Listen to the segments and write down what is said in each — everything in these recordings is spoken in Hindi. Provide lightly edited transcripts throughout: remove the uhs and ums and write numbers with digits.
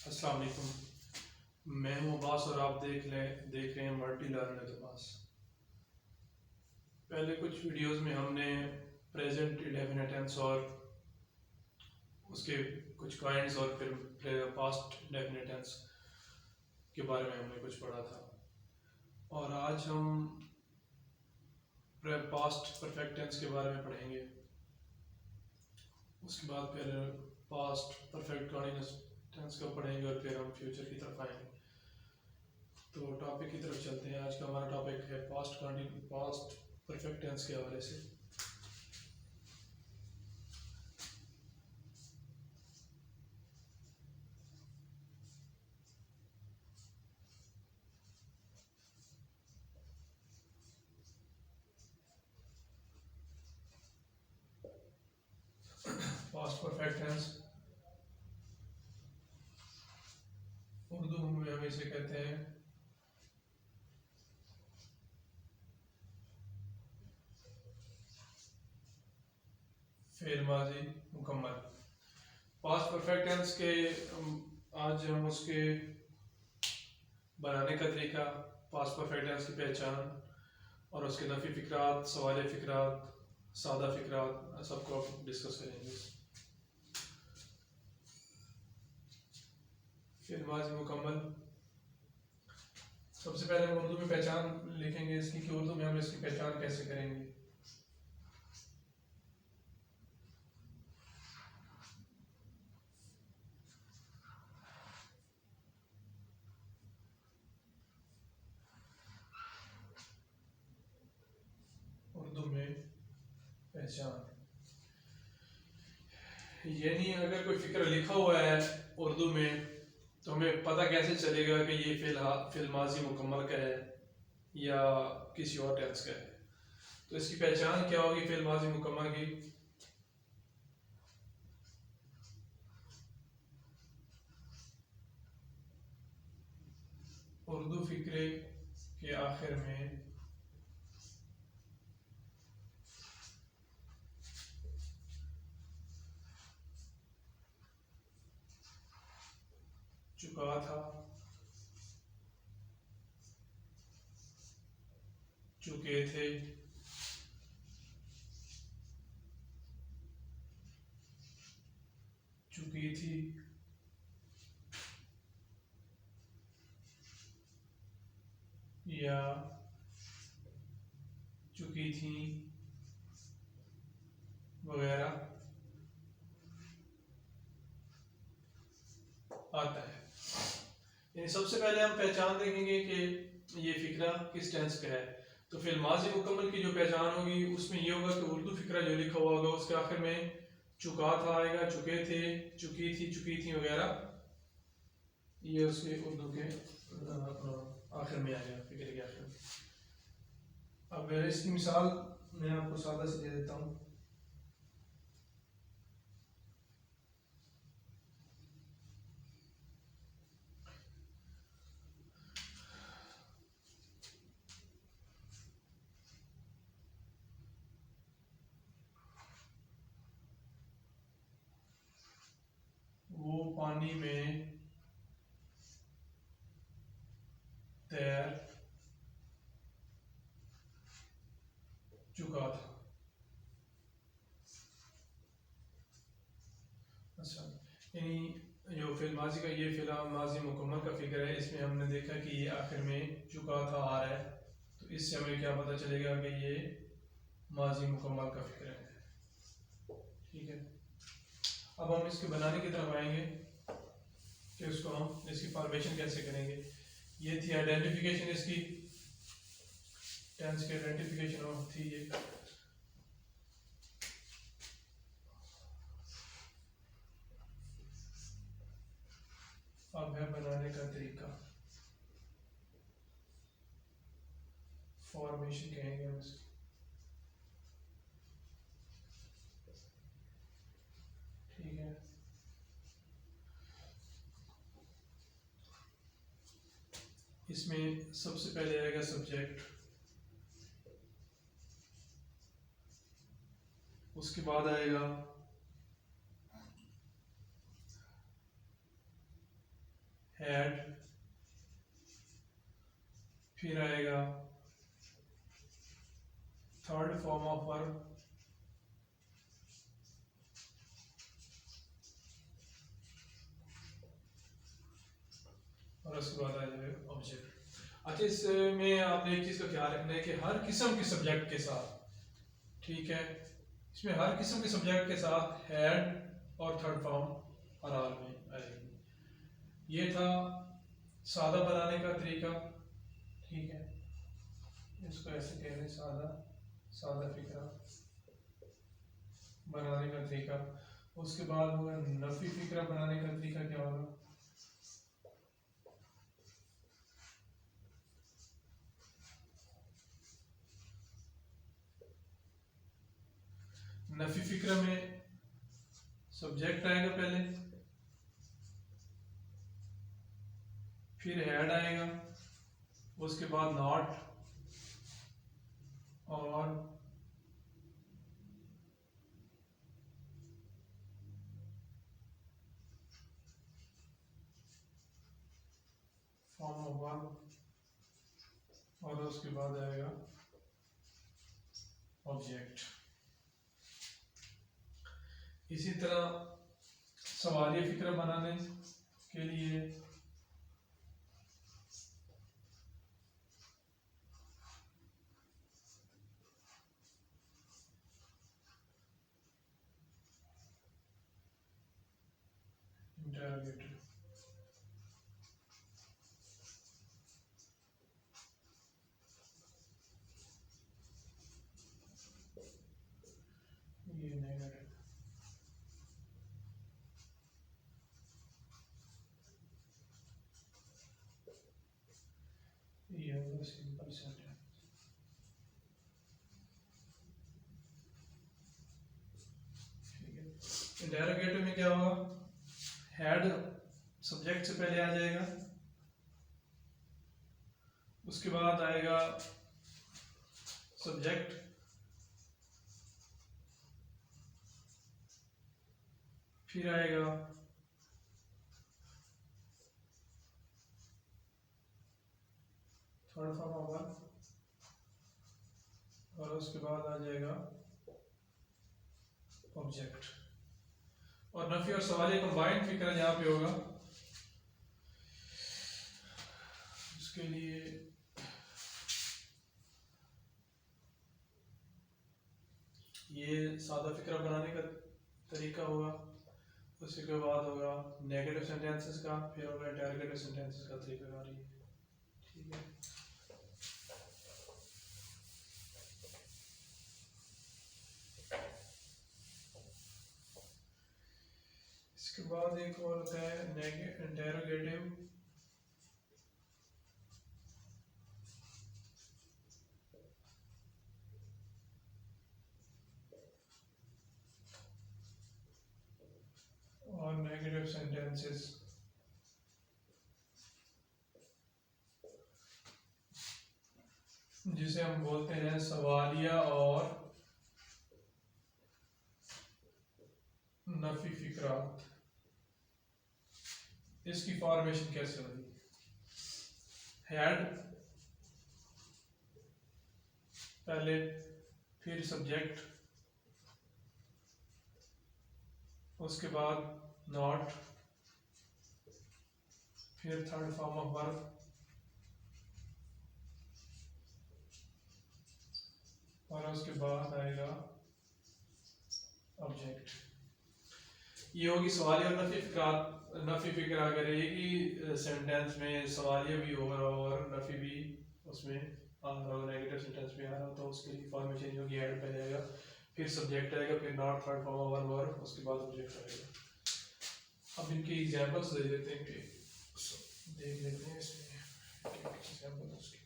अस्सलाम वालेकुम। मैं हूं अब्बास और आप देख रहे हैं मल्टी लर्नर के पास। पहले कुछ वीडियोस में हमने प्रेजेंट इंडेफिनिट टेंस और उसके कुछ काइंड्स और फिर पास्ट इंडेफिनिट टेंस के बारे में हमने कुछ पढ़ा था, और आज हम पास्ट परफेक्ट टेंस के बारे में पढ़ेंगे। उसके बाद फिर पास्ट परफेक्ट कंटीन्यूअस टेंस का पढ़ेंगे और फिर हम फ्यूचर की तरफ आएंगे। तो टॉपिक की तरफ चलते हैं। आज का हमारा टॉपिक है पास्ट परफेक्ट टेंस के हवाले से। पास्ट परफेक्ट टेंस उर्दू में हम इसे कहते हैं फेल माजी मुकम्मल। पास्ट परफेक्ट टेंस के आज हम उसके बनाने का तरीका, पास्ट परफेक्ट टेंस की पहचान और उसके नफी फिक्रात, सवाल फिक्रात, सादा फिक्रात सबको डिस्कस करेंगे। फिर माजी मुकम्मल, सबसे पहले हम उर्दू में पहचान लिखेंगे इसकी कि उर्दू में हम इसकी पहचान कैसे करेंगे। उर्दू में पहचान यानी अगर कोई फिक्र लिखा हुआ है उर्दू में तो हमें पता कैसे चलेगा कि ये फिल माजी मुकम्मल का है या किसी और टेंस का है। तो इसकी पहचान क्या होगी फिल माजी मुकम्मल की? उर्दू फिक्रे के आखिर में चुका था, चुके थे, चुकी थी, या चुकी थी वगैरह आता है। यानी सबसे पहले हम पहचान देखेंगे कि ये फिक्रा किस टेंस का है। तो फिर माजी मुकम्मल की जो पहचान होगी उसमें ये होगा कि उर्दू फिक्रा जो लिखा हुआ होगा उसके आखिर में चुका था आएगा, चुके थे, चुकी थी वगैरह, ये उसके उर्दू के आखिर में आएगा, फिक्रे के आखिर में। अब इसकी मिसाल मैं आपको सादा से दे देता हूँ। वो पानी में तैर चुका था। अच्छा, यानी जो फिल माजी का ये फिल माजी मुकम्मल का फिक्र है, इसमें हमने देखा कि ये आखिर में चुका था आ रहा है, तो इससे हमें क्या पता चलेगा कि ये माजी मुकम्मल का फिक्र है। ठीक है, अब हम इसके बनाने की तरफ आएंगे कि उसको हम इसकी फॉर्मेशन कैसे करेंगे। ये थी आइडेंटिफिकेशन, इसकी टेंस की आइडेंटिफिकेशन थी ये। अब है बनाने का तरीका, फॉर्मेशन कहेंगे हम इसकी। ठीक है, इसमें सबसे पहले आएगा सब्जेक्ट, उसके बाद आएगा हैड, फिर आएगा थर्ड फॉर्म ऑफ वर्ब, और उसके बाद आ जाएगा ऑब्जेक्ट। अच्छा, इसमें आपने एक चीज का ख्याल रखना है कि हर किस्म के सब्जेक्ट के साथ, ठीक है, इसमें हर किस्म के सब्जेक्ट के साथ हैड और थर्ड फॉर्म हर हाल में आएगी। ये था सादा बनाने का तरीका, ठीक है, इसको ऐसे कह रहे हैं सादा, सादा फिक्रा बनाने का तरीका। उसके बाद होगा नफी फिक्रा बनाने का तरीका। क्या होगा? नफी फिक्रा में सब्जेक्ट आएगा पहले, फिर हेड आएगा, उसके बाद नॉट और फॉर्म ऑफ वर्ब, और उसके बाद आएगा ऑब्जेक्ट। इसी तरह सवालिया फिक्रा बनाने के लिए इंटरोगेटर, ये नेगेटिव, ये होगा सिंपल सेंटेंस। ठीक है, इंटरोगेटर में क्या होगा? हेड सब्जेक्ट से पहले आ जाएगा, उसके बाद आएगा सब्जेक्ट, फिर आएगा थर्ड फॉर्म ऑफ वर्ब, और उसके बाद आ जाएगा ऑब्जेक्ट। और नफी और सवालिया कंबाइंड फिक्रा यहाँ पे होगा, उसके लिए ये सादा फिक्रा बनाने का तरीका होगा, उसके बाद होगा नेगेटिव सेंटेंसेस का, फिर होगा इंटरोगेटिव सेंटेंसेस का तरीकाकारी। ठीक है, इसके बाद एक और होता है इंटरोगेटिव, और नेगेटिव सेंटेंसेस। जिसे हम बोलते हैं सवालिया और नफी फिक्रात। इसकी फॉर्मेशन कैसे होगी? हेड पहले, फिर सब्जेक्ट, उसके बाद नॉट, फिर थर्ड फॉर्म ऑफ वर्ब, और उसके बाद आएगा ऑब्जेक्ट। ये होगी सवालिया और नफी फिक्रा। नफी फिक्रा अगर एक ही सेंटेंस में सवालिया भी हो रहा हो और नफी भी उसमें आ रहा हो, नेगेटिव सेंटेंस में आ रहा हो, तो उसके लिए फॉर्मेशन चेंज होगी, हेड पहले आएगा, फिर सब्जेक्ट आएगा, फिर not, third form of verb, और उसके बाद ऑब्जेक्ट आएगा। अब इनके एग्जांपल्स दे देते हैं कि देख लेते हैं इसमें एग्जांपल उसके।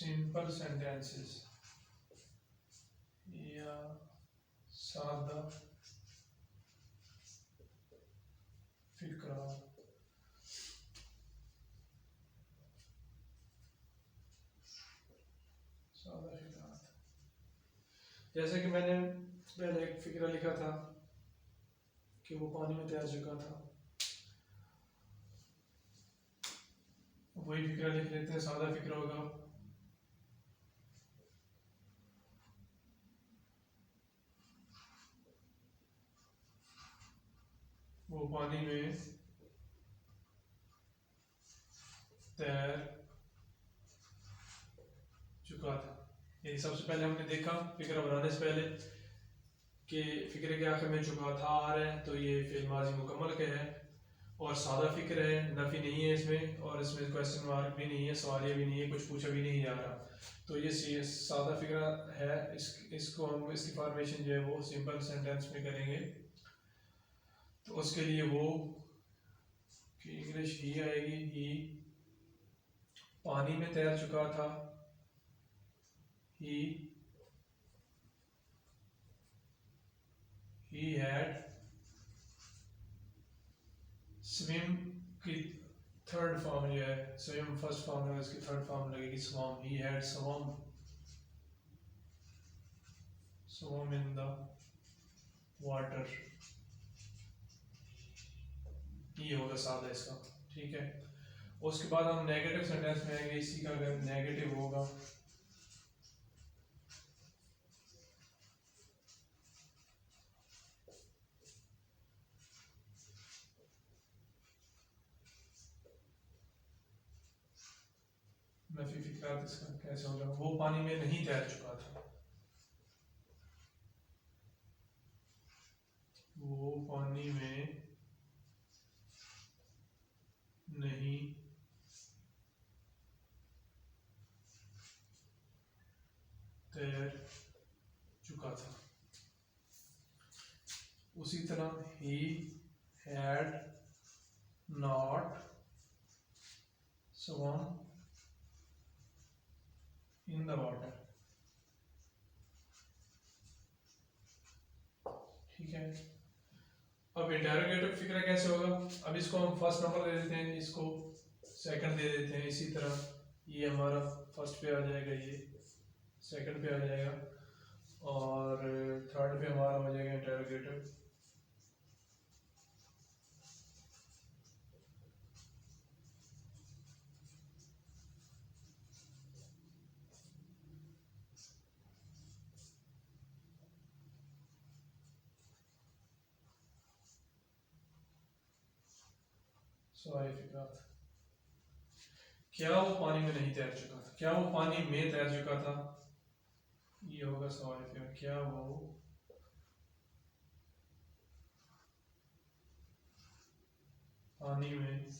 सिंपल सेंटेंसेस या सादा फिक्रा। सादा फिक्रा, जैसे कि मैंने पहले एक फिक्रा लिखा था कि वो पानी में तैर चुका था, वही फिक्रा लिख लेते हैं। सादा फिक्रा होगा वो पानी में तैर चुका था। ये सबसे पहले हमने देखा फिक्रा बनाने से पहले कि फिक्रे के आखिर में चुका था आ रहा है, तो ये फिर माजी मुकम्मल के है और सादा फिक्र है, नफी नहीं है इसमें, और इसमें क्वेश्चन मार्क भी नहीं है, सवालिया भी नहीं है, कुछ पूछा भी नहीं जा रहा। तो ये सादा फिक्रा है। इसको हम इसकी फॉर्मेशन जो है वो सिंपल सेंटेंस में करेंगे। तो उसके लिए वो कि इंग्लिश ही आएगी, ही पानी में तैर चुका था, he had swim की थर्ड फॉर्म जो है, swim फर्स्ट फॉर्म है, इसकी थर्ड फॉर्म लगेगी swam। he had swum in the water। ये होगा सादा इसका, ठीक है। उसके बाद हम नेगेटिव सेंटेंस में आएंगे। इसी का अगर नेगेटिव होगा नफी फिक्रात, इसका कैसे होगा? वो पानी में नहीं तैर चुका था, वो पानी में नहीं तैर चुका था। उसी तरह he had not swum in the water, ठीक है। अब इंटरोगेटिव फिक्रा कैसे होगा? अब इसको हम फर्स्ट नंबर दे देते हैं, इसको सेकंड दे देते हैं। इसी तरह ये हमारा फर्स्ट पे आ जाएगा, ये सेकंड पे आ जाएगा, और थर्ड पे हमारा हो जाएगा इंटरोगेटिव। सवाल फिक्रा, क्या वो पानी में नहीं तैर चुका था? क्या वो पानी में तैर चुका था? ये होगा सवाल फिक्रा, क्या वो पानी में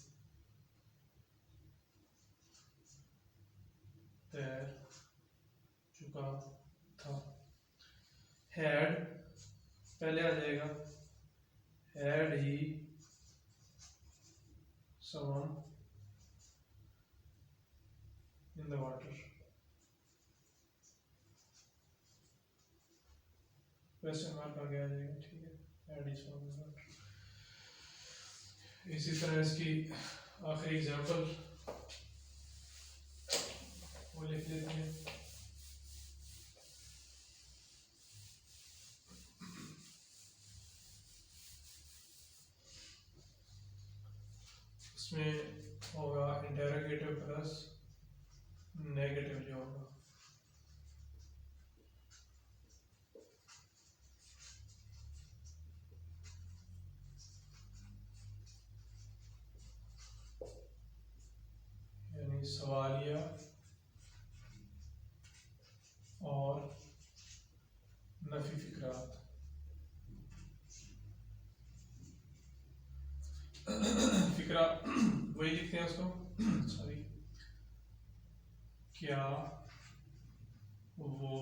तैर चुका था। हैड पहले आ जाएगा, had he swum in the water। Question mark आगे आ जाएगा, ठीक है। Had he swum in the water। इसी तरह इसकी आखिरी एग्जांपल वो लिख लेते हैं। उसमें होगा इंटरोगेटिव प्लस नेगेटिव जो होगा, यानी सवालिया और नफी फिक्रात। फिक्रा वही लिखते हैं उसको, सॉरी, क्या वो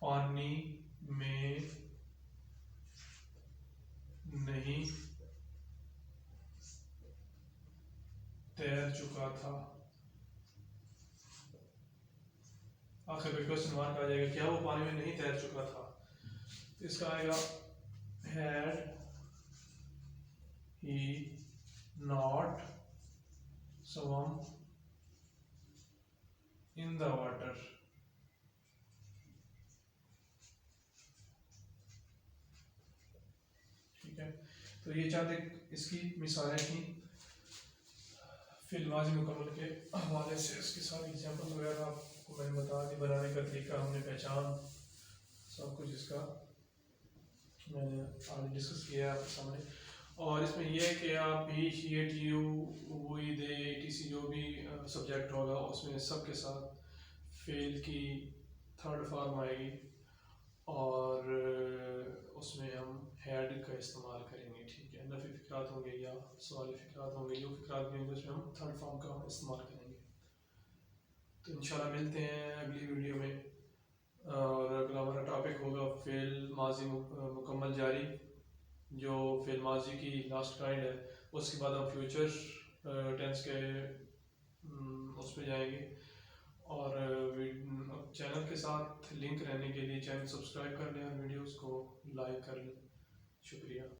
पानी में नहीं तैर चुका था? आखिर में क्वेश्चन मार्क आ जाएगा, क्या वो पानी में नहीं तैर चुका था। तो इसका आएगा had he not swum in the water. ठीक है, तो ये चंद इसकी मिसालें थी फिल माजी मुकम्मल के हवाले से। इसकी सारी एग्जाम्पल वगैरह आपको मैंने बता दी, बनाने का तरीका, हमने पहचान, सब कुछ इसका मैंने आगे डिस्कस किया है आपके सामने। और इसमें यह है कि आप he, she, it, you, we, they, etc जो भी सब्जेक्ट होगा उसमें सब के साथ फेल की थर्ड फॉर्म आएगी, और उसमें हम हैड का इस्तेमाल करेंगे। ठीक है, नफ़ी फ़िक्रात होंगे या सवाली फ़िक्रात होंगे, जो फ़िक्रात भी होंगे उसमें हम थर्ड फॉर्म का इस्तेमाल करेंगे। तो इंशाल्लाह मिलते हैं अगली वीडियो में, और अगला हमारा टॉपिक होगा फ़ेल माजी मुकम्मल जारी, जो फ़ेल माजी की लास्ट काइंड है। उसके बाद हम फ्यूचर टेंस के उस पर जाएंगे। और चैनल के साथ लिंक रहने के लिए चैनल सब्सक्राइब कर लें और वीडियोस को लाइक कर लें। शुक्रिया।